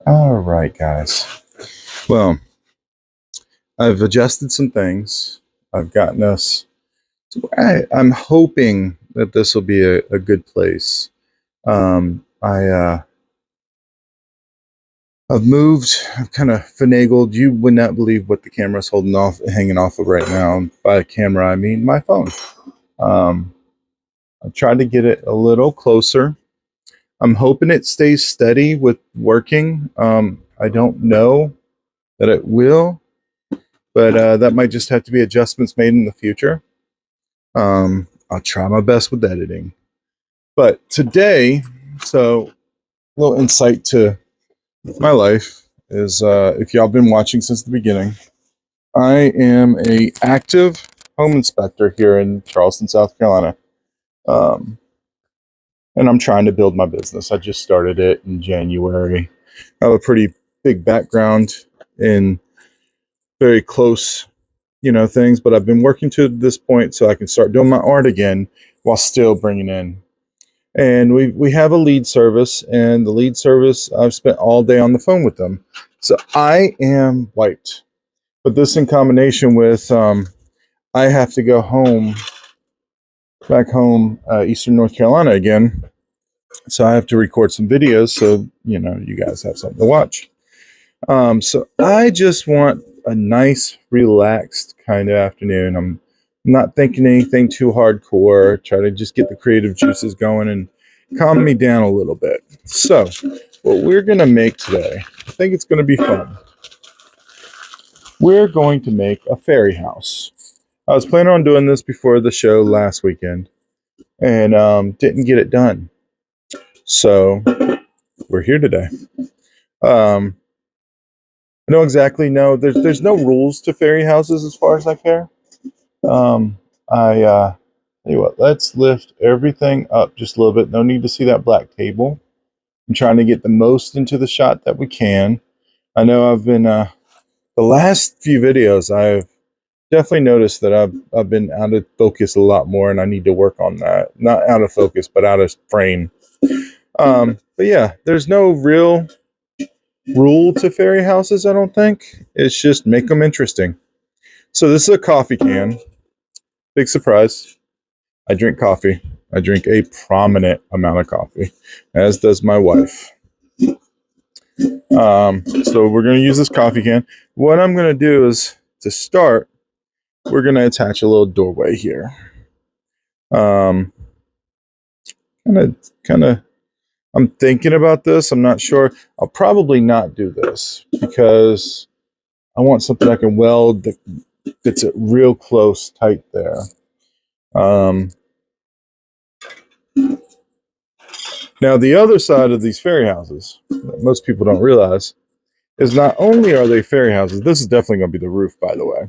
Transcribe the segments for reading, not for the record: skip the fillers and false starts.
All right, guys. Well, I've adjusted some things. I've gotten us. I'm hoping that this will be a good place. I've moved. I've kind of finagled. You would not believe what the camera's hanging off of right now. By camera, I mean my phone. Um, I've tried to get it a little closer. I'm hoping it stays steady with working. I don't know that it will, but that might just have to be adjustments made in the future. I'll try my best with editing. But today, so a little insight to my life is if y'all been watching since the beginning, I am a active home inspector here in Charleston, South Carolina. Um, and I'm trying to build my business. I just started it in January. I have a pretty big background in very close, things, but I've been working to this point so I can start doing my art again while still bringing in. And we have a lead service, and the lead service, I've spent all day on the phone with them. So I am wiped. But this in combination with I have to go back home, Eastern North Carolina again. So I have to record some videos so, you guys have something to watch. So I just want a nice, relaxed kind of afternoon. I'm not thinking anything too hardcore. Try to just get the creative juices going and calm me down a little bit. So, what we're going to make today, I think it's going to be fun. We're going to make a fairy house. I was planning on doing this before the show last weekend and didn't get it done. So, we're here today. I don't exactly know. There's no rules to fairy houses as far as I care. I tell you what, let's lift everything up just a little bit. No need to see that black table. I'm trying to get the most into the shot that we can. I know I've been the last few videos. I've definitely noticed that I've been out of focus a lot more, and I need to work on that. Not out of focus, but out of frame. But yeah, there's no real rule to fairy houses. I don't think it's just make them interesting. So this is a coffee can. Big surprise. I drink coffee. I drink a prominent amount of coffee, as does my wife. So we're going to use this coffee can. What I'm going to do is, to start, we're going to attach a little doorway here. Um, kind of. I'm thinking about this. I'm not sure. I'll probably not do this because I want something I can weld that gets it real close, tight there. Now, the other side of these fairy houses that most people don't realize is not only are they fairy houses, this is definitely going to be the roof, by the way.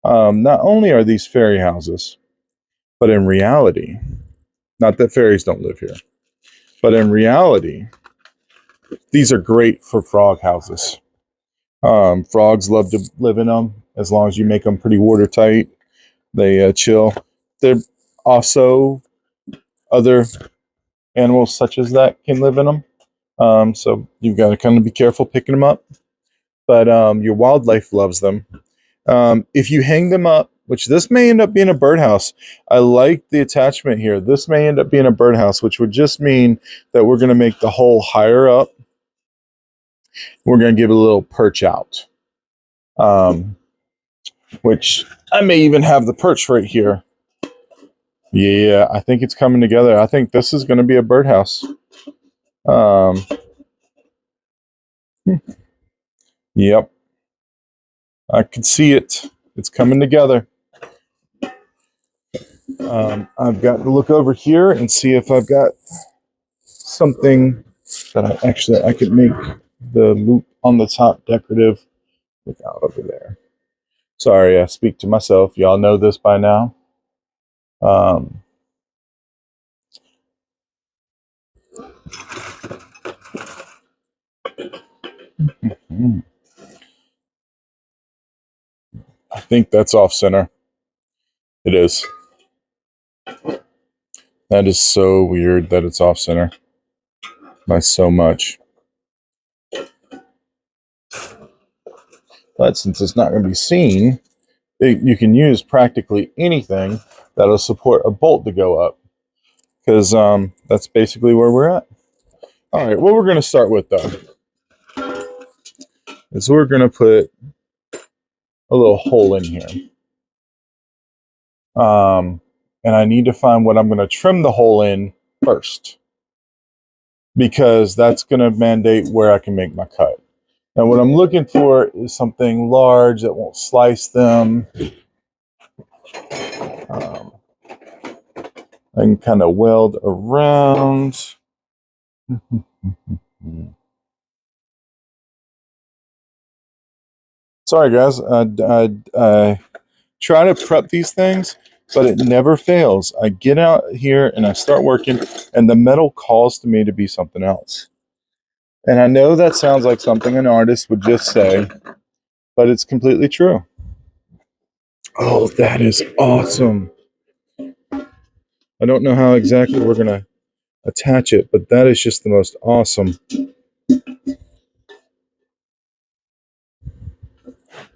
Not only are these fairy houses, but in reality, not that fairies don't live here, but in reality, these are great for frog houses. Frogs love to live in them as long as you make them pretty watertight. They chill. They're also other animals such as that can live in them. So you've got to kind of be careful picking them up. But your wildlife loves them. If you hang them up, which this may end up being a birdhouse. I like the attachment here. This may end up being a birdhouse, which would just mean that we're going to make the hole higher up. We're going to give it a little perch out, which I may even have the perch right here. Yeah, I think it's coming together. I think this is going to be a birdhouse. Yep. I can see it. It's coming together. I've got to look over here and see if I've got something that I could make the loop on the top decorative. Look out over there. Sorry, I speak to myself. Y'all know this by now. Um, I think that's off center. It is. That is so weird that it's off center by so much. But since it's not going to be seen, you can use practically anything that'll support a bolt to go up, because that's basically where we're at. All right, what we're going to start with though is we're going to put a little hole in here. And I need to find what I'm going to trim the hole in first, because that's going to mandate where I can make my cut. And what I'm looking for is something large that won't slice them. I can kind of weld around. Sorry, guys. I try to prep these things, but it never fails. I get out here and I start working, and the metal calls to me to be something else. And I know that sounds like something an artist would just say, but it's completely true. Oh, that is awesome. I don't know how exactly we're going to attach it, but that is just the most awesome.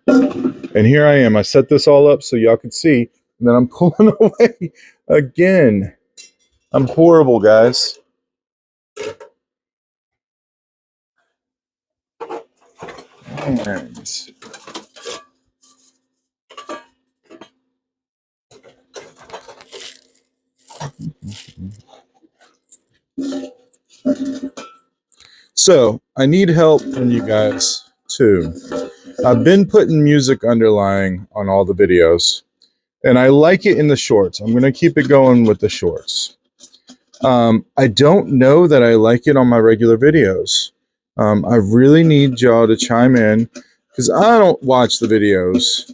And here I am. I set this all up so y'all can see, and then I'm pulling away again. I'm horrible, guys. And so I need help from you guys too. I've been putting music underlying on all the videos, and I like it in the shorts. I'm going to keep it going with the shorts. I don't know that I like it on my regular videos. I really need y'all to chime in, because I don't watch the videos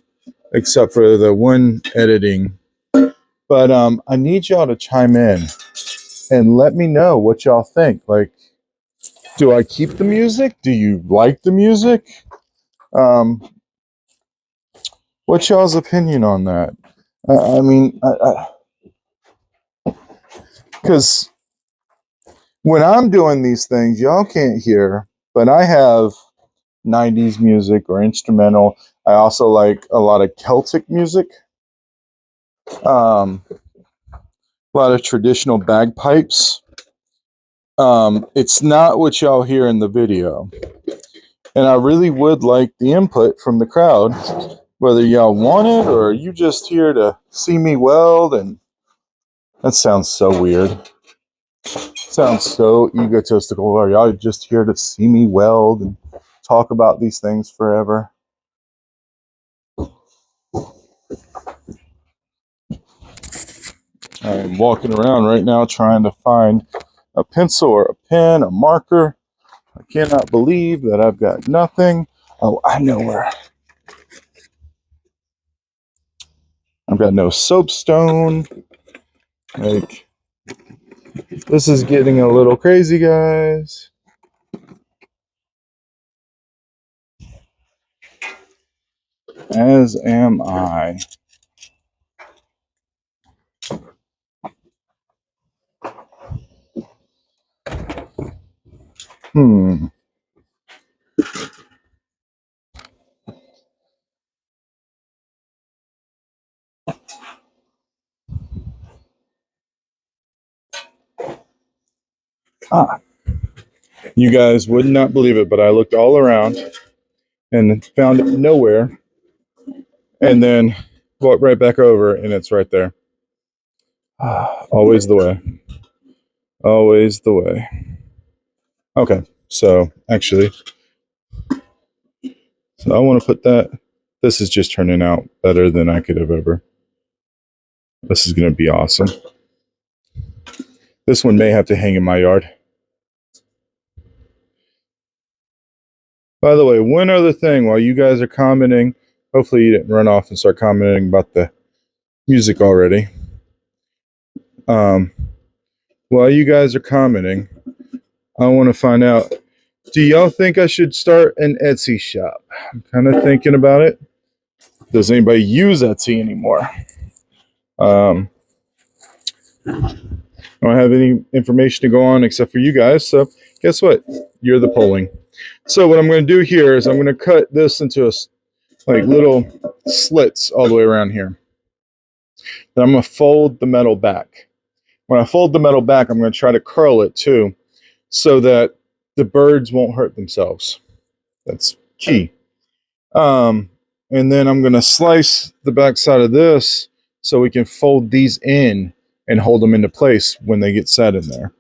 except for the one editing. But I need y'all to chime in and let me know what y'all think. Like, do I keep the music? Do you like the music? What's y'all's opinion on that? I mean, because when I'm doing these things, y'all can't hear, but I have 90s music or instrumental. I also like a lot of Celtic music, a lot of traditional bagpipes. It's not what y'all hear in the video. And I really would like the input from the crowd, whether y'all want it or are you just here to see me weld. And that sounds so weird. Sounds so egotistical. Are y'all just here to see me weld and talk about these things forever? I'm walking around right now trying to find a pencil or a pen, a marker. I cannot believe that I've got nothing. Oh, I know where. I've got no soapstone. Like, this is getting a little crazy, guys. As am I. You guys would not believe it, but I looked all around and found it nowhere. And then walked right back over, and it's right there. Always the way. Always the way. Okay, so actually, I want to put that. This is just turning out better than I could have ever. This is going to be awesome. This one may have to hang in my yard. By the way, one other thing while you guys are commenting, hopefully you didn't run off and start commenting about the music already. While you guys are commenting, I want to find out, do y'all think I should start an Etsy shop? I'm kind of thinking about it. Does anybody use Etsy anymore? I don't have any information to go on except for you guys. So guess what? You're the polling. So what I'm going to do here is I'm going to cut this into like little slits all the way around here. Then I'm going to fold the metal back. When I fold the metal back, I'm going to try to curl it too, so that the birds won't hurt themselves. That's key. And then I'm going to slice the back side of this so we can fold these in and hold them into place when they get set in there.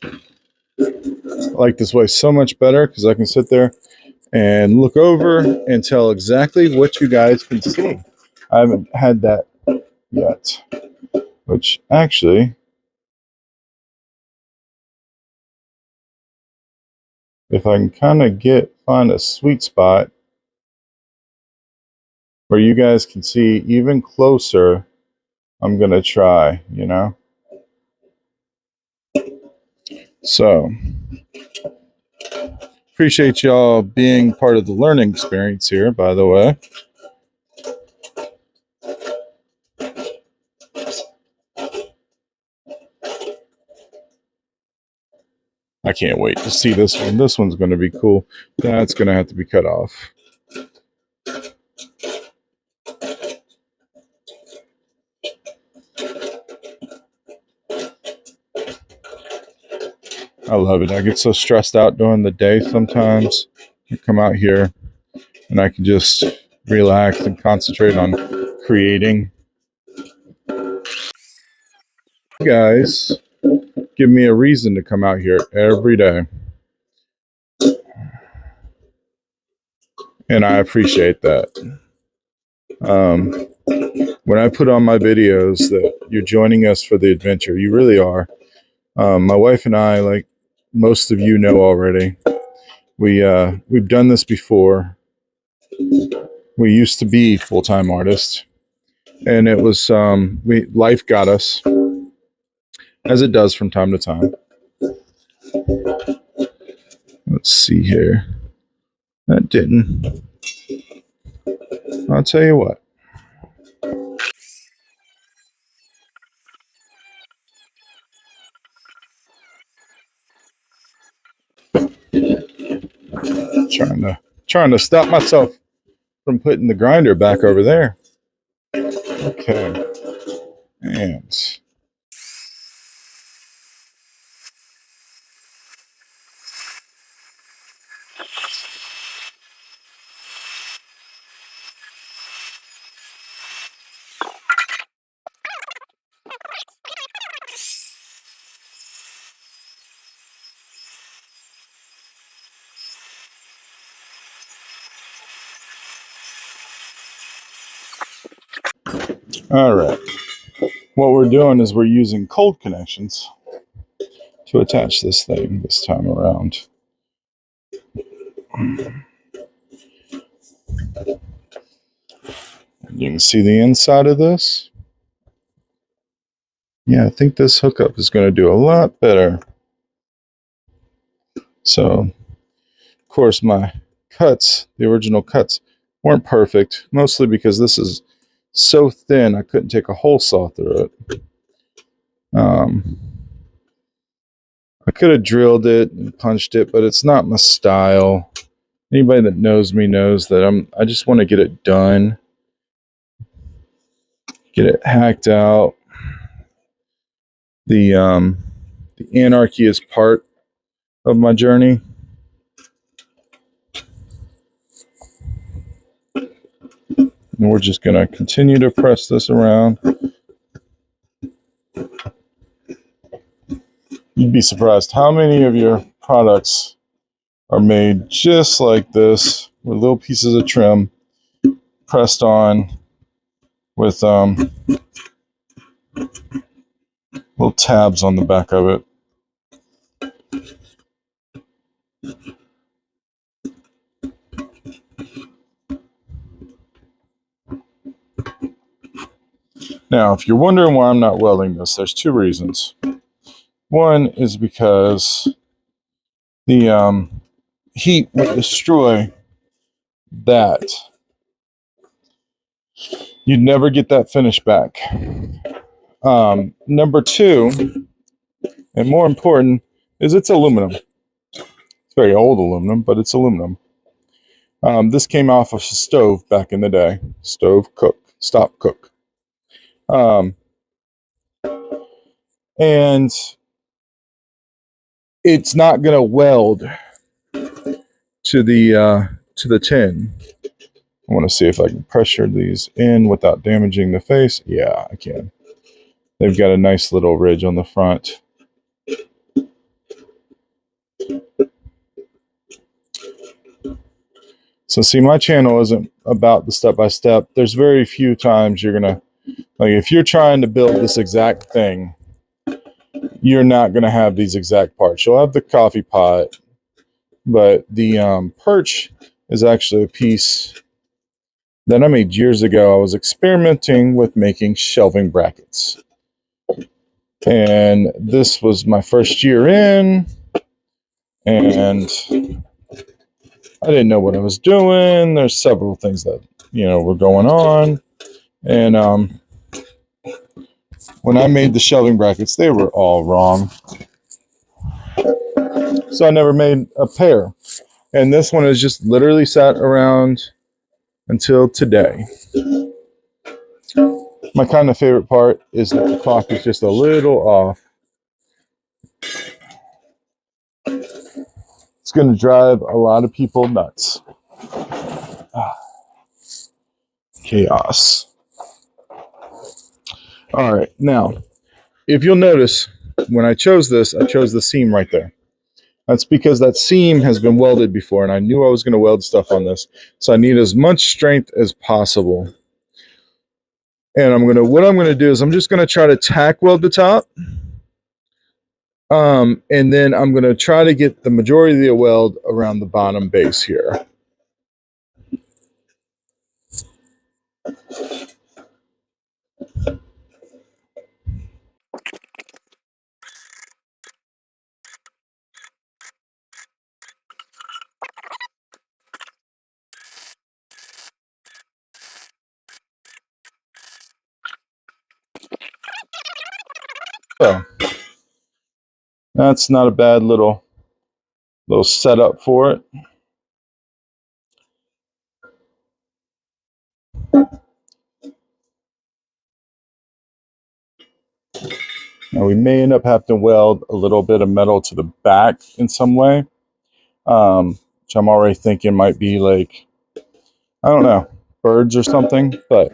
I like this way so much better because I can sit there and look over and tell exactly what you guys can see. I haven't had that yet, which actually, if I can kind of find a sweet spot where you guys can see even closer, I'm going to try, you know? So, appreciate y'all being part of the learning experience here, by the way. I can't wait to see this one. This one's going to be cool. That's going to have to be cut off. I love it. I get so stressed out during the day sometimes. I come out here and I can just relax and concentrate on creating. You guys give me a reason to come out here every day. And I appreciate that. When I put on my videos that you're joining us for the adventure, you really are. My wife and I, like most of you know already, we've done this before. We used to be full-time artists, and it was life got us, as it does from time to time. Let's see here. That didn't. I'll tell you what. Trying to stop myself from putting the grinder back over there. Okay. And all right. What we're doing is we're using cold connections to attach this thing this time around. You can see the inside of this. Yeah, I think this hookup is going to do a lot better. So, of course, my cuts, the original cuts, weren't perfect, mostly because this is so thin I couldn't take a hole saw through it. I could have drilled it and punched it, but it's not my style. Anybody that knows me knows that I just want to get it done, get it hacked out. The anarchy is part of my journey. And we're just going to continue to press this around. You'd be surprised how many of your products are made just like this, with little pieces of trim pressed on with little tabs on the back of it. Now, if you're wondering why I'm not welding this, there's two reasons. One is because the heat would destroy that you'd never get that finish back. Number two, and more important, is it's aluminum. It's very old aluminum, but it's aluminum. This came off of a stove back in the day. Stove cook, stop cook. And it's not going to weld to the tin. I want to see if I can pressure these in without damaging the face. Yeah, I can. They've got a nice little ridge on the front. So see, my channel isn't about the step-by-step. There's very few times you're going to, like if you're trying to build this exact thing, you're not going to have these exact parts. You'll have the coffee pot, but the perch is actually a piece that I made years ago. I was experimenting with making shelving brackets. And this was my first year in, and I didn't know what I was doing. There's several things that, were going on. And when I made the shelving brackets, they were all wrong. So I never made a pair. And this one has just literally sat around until today. My kind of favorite part is that the clock is just a little off. It's going to drive a lot of people nuts. Chaos. All right. Now, if you'll notice, when I chose this, I chose the seam right there. That's because that seam has been welded before, and I knew I was going to weld stuff on this. So I need as much strength as possible. And what I'm going to do is I'm just going to try to tack weld the top. And then I'm going to try to get the majority of the weld around the bottom base here. So that's not a bad little setup for it. Now we may end up having to weld a little bit of metal to the back in some way, which I'm already thinking might be like, I don't know, birds or something, but